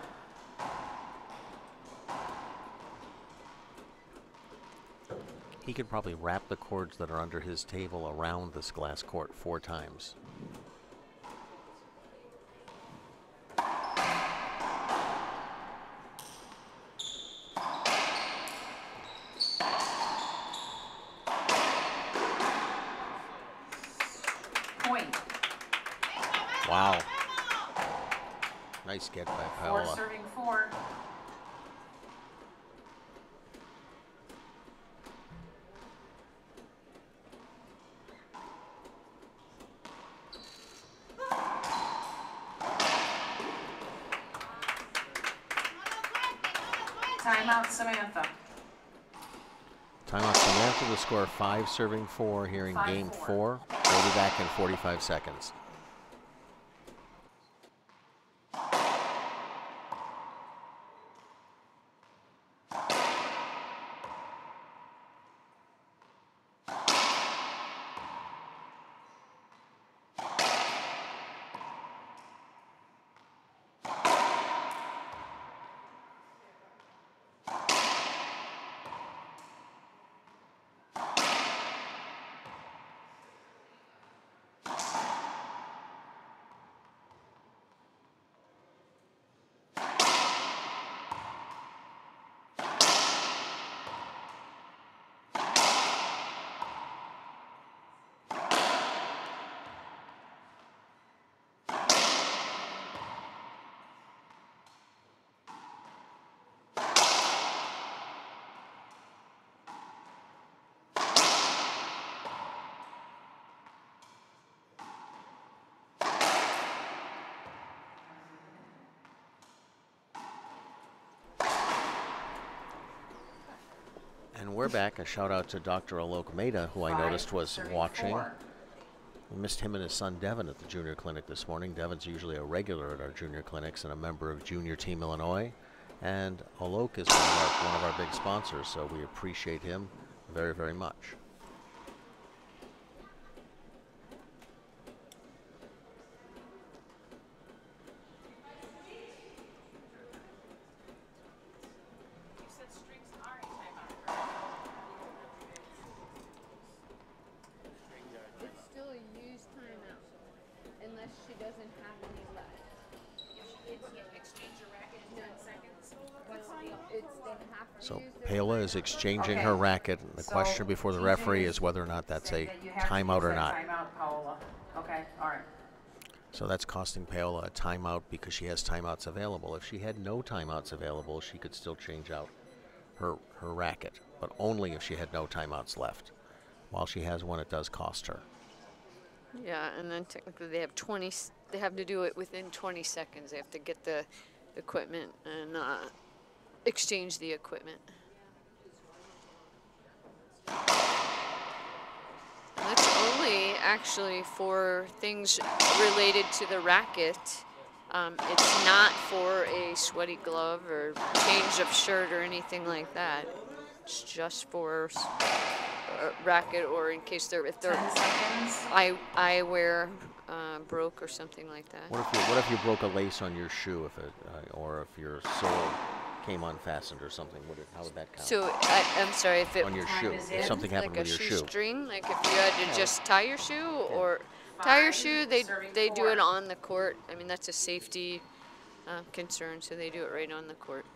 He could probably wrap the cords that are under his table around this glass court 4 times. Point. Wow. Nice get by 4 Paola. serving 4. Timeout, Samantha. Timeout Samantha, the score 5 serving 4 here in game 4. We'll be back in 45 seconds. And we're back. A shout out to Dr. Alok Mehta, who I noticed was watching. We missed him and his son Devin at the junior clinic this morning. Devin's usually a regular at our junior clinics and a member of Junior Team Illinois. And Alok is one of our big sponsors, so we appreciate him very, very much. So Paola is exchanging her racket. The question before the referee is whether or not that's a timeout or not. Timeout, Paola. Okay, all right. So that's costing Paola a timeout because she has timeouts available. If she had no timeouts available, she could still change out her racket, but only if she had no timeouts left. While she has one, it does cost her. Yeah, and then technically they have 20. They have to do it within 20 seconds. They have to get the equipment and exchange the equipment. And that's only actually for things related to the racket. It's not for a sweaty glove or change of shirt or anything like that. It's just for racket or in case if their 10 seconds. eyewear broke or something like that. What if you broke a lace on your shoe, or if your sole came unfastened or something? How would that count? So I'm sorry if it on your shoe, if something happened like with a your shoe. string, like if you had to just tie your shoe or tie your shoe, they do it on the court. I mean that's a safety concern, so they do it right on the court.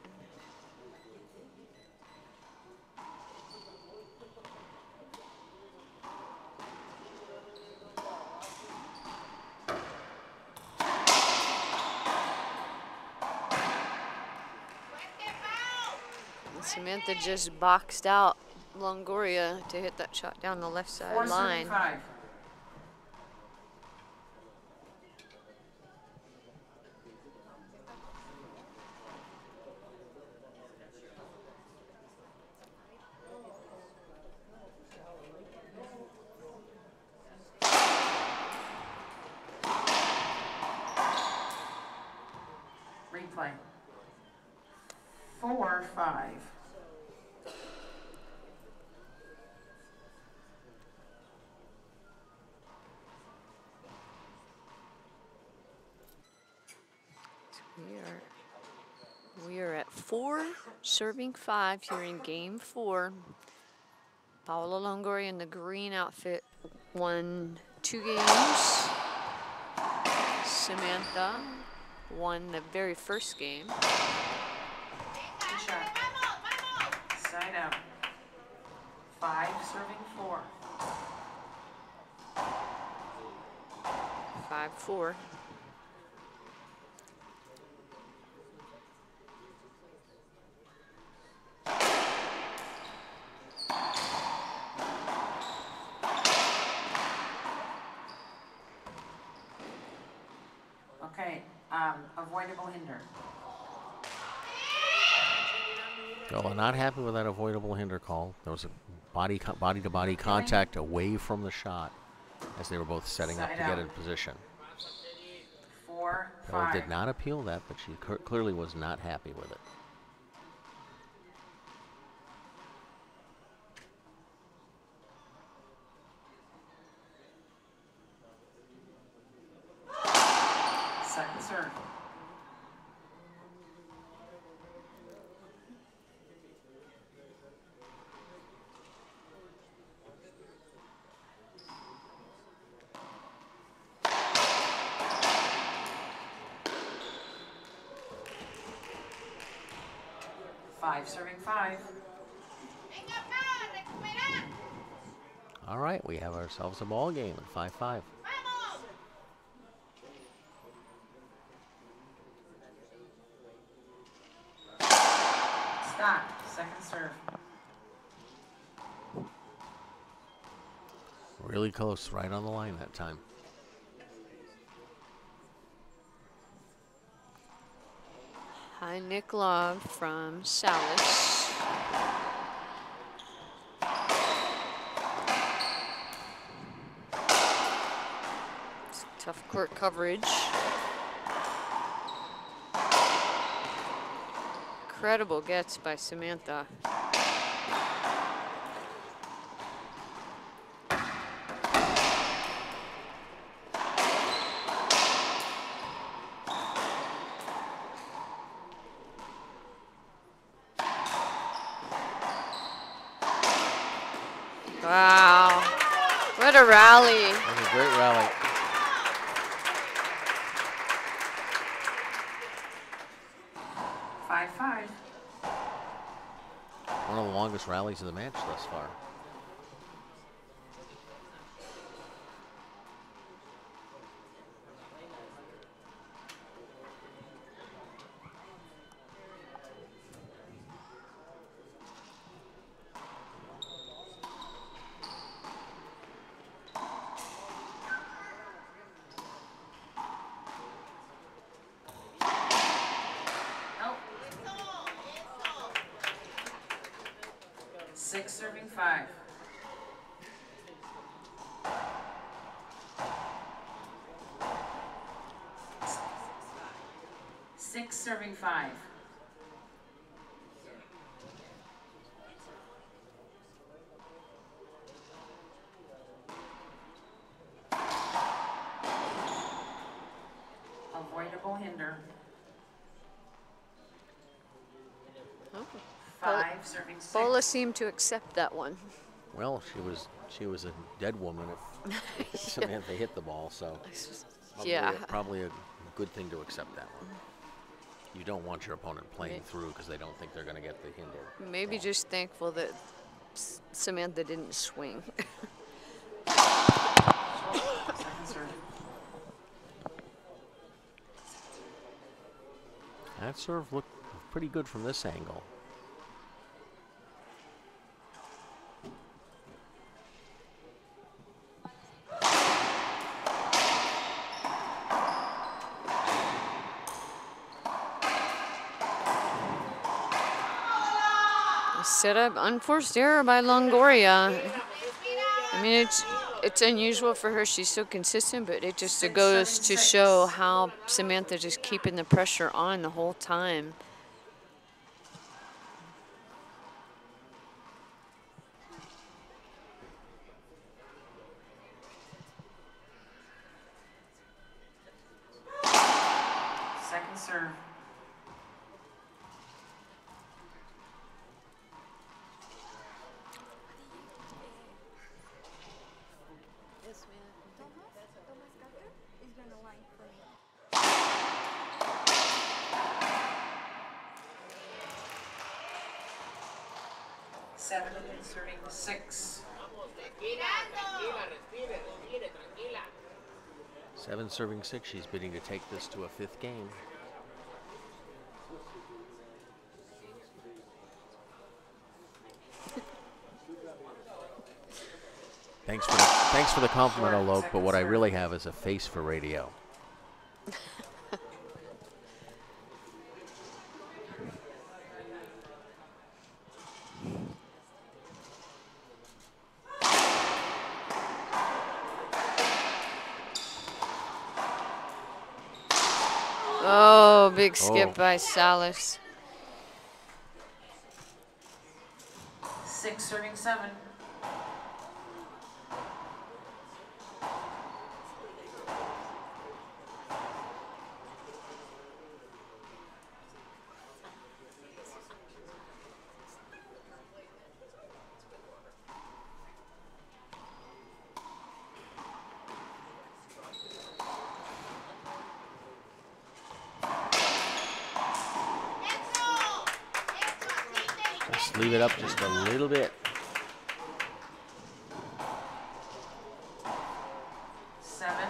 Samantha just boxed out Longoria to hit that shot down the left side line. 475. replay. 4-5. We are at 4 serving 5 here in game 4. Paola Longoria in the green outfit won 2 games. Samantha won the very first game. Good shot. Side out. 5 serving 4. 5-4. Okay, avoidable hinder. Well, they're not happy with that avoidable hinder call. There was a body-to-body contact away from the shot as they were both setting up to get in position. 4-5. Bell did not appeal that, but she clearly was not happy with it. Second serve. Five serving 5. All right, we have ourselves a ball game at 5-5. Stop. Second serve. Really close, right on the line that time. High Nick Love from Salis. Tough court coverage. Incredible gets by Samantha. Wow, what a rally. That was a great rally. One of the longest rallies of the match thus far. Six serving 5. Six serving 5. Avoidable hinder. Oh. 5 serving 6. Bola seemed to accept that one. Well, she was a dead woman if Samantha hit the ball, so Yeah. probably a good thing to accept that one. You don't want your opponent playing through because they don't think they're going to get the hinder. Maybe just thankful that Samantha didn't swing. Second serve. That serve looked pretty good from this angle. Set up, unforced error by Longoria. I mean, it's unusual for her. She's so consistent, but it just Six, goes serving to six. show how Samantha just keeping the pressure on the whole time. Second serve. Seven, serving six. 7 serving 6. She's bidding to take this to a 5th game. Thanks for the compliment, Alok, but what I really have is a face for radio. Oh, big skip Oh. by Salas. Six, serving seven. Just leave it up just a little bit. Seven,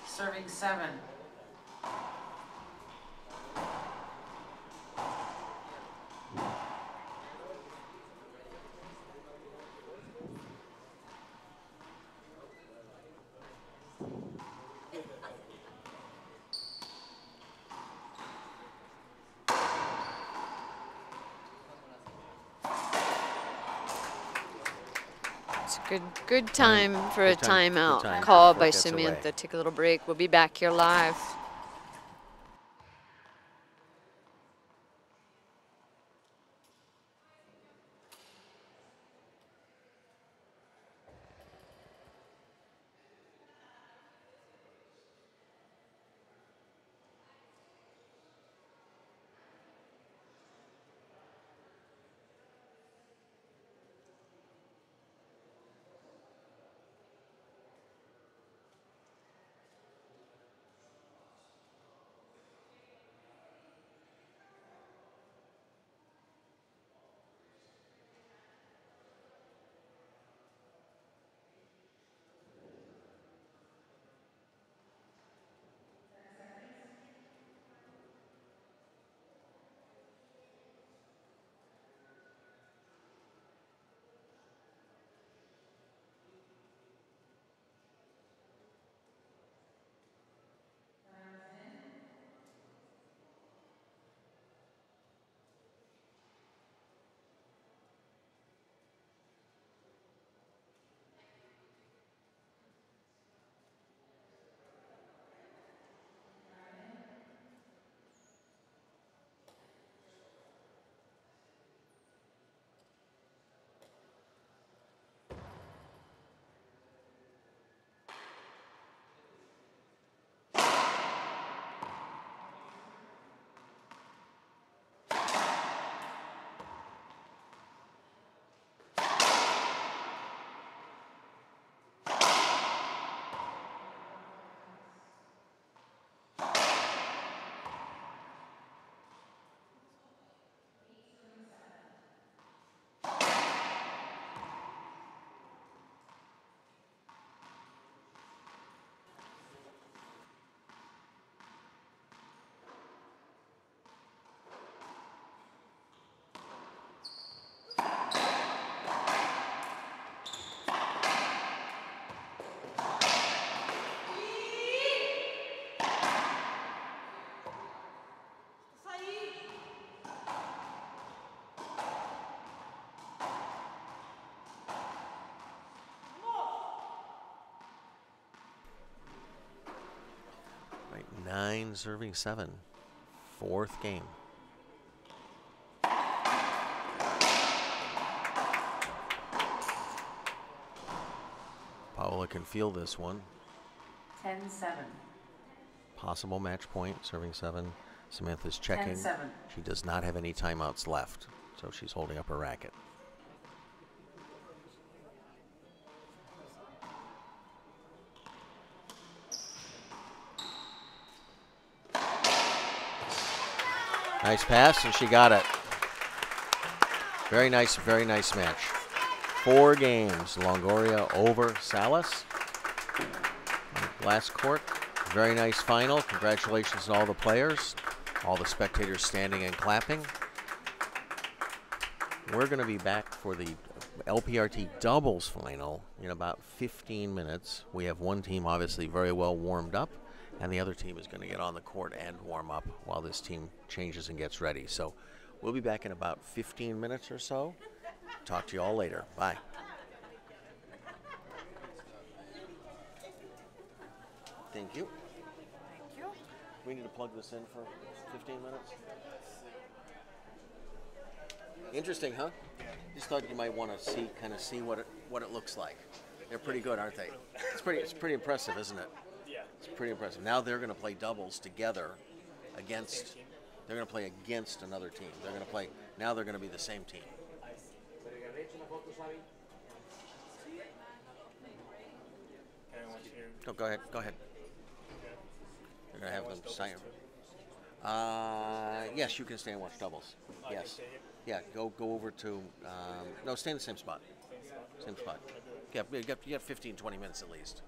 serving seven. It's a good time for a Good time- good timeout time called before by it gets away. Samantha. Take a little break. We'll be back here live. serving 7. 4th game. Paola can feel this one. 10-7. Possible match point, serving 7. Samantha's checking. 10-7. She does not have any timeouts left, so she's holding up her racket. Nice pass, and she got it. Very nice match. 4 games, Longoria over Salas. Last court, very nice final. Congratulations to all the players, all the spectators standing and clapping. We're going to be back for the LPRT doubles final in about 15 minutes. We have one team obviously very well warmed up, and the other team is going to get on the court and warm up while this team changes and gets ready. So we'll be back in about 15 minutes or so. Talk to you all later. Bye. Thank you. Thank you. We need to plug this in for 15 minutes. Interesting, huh? Just thought you might want to see what it looks like. They're pretty good, aren't they? It's pretty impressive, isn't it? Yeah. It's pretty impressive. Now they're going to play doubles together against. They're going to play against another team. They're going to play. Now they're going to be the same team. Oh, go ahead. Go ahead. They're going to have them sign. Yes, you can stay and watch doubles. Yes. Yeah, go over to. No, stay in the same spot. Same spot. Yeah, you got 15, 20 minutes at least.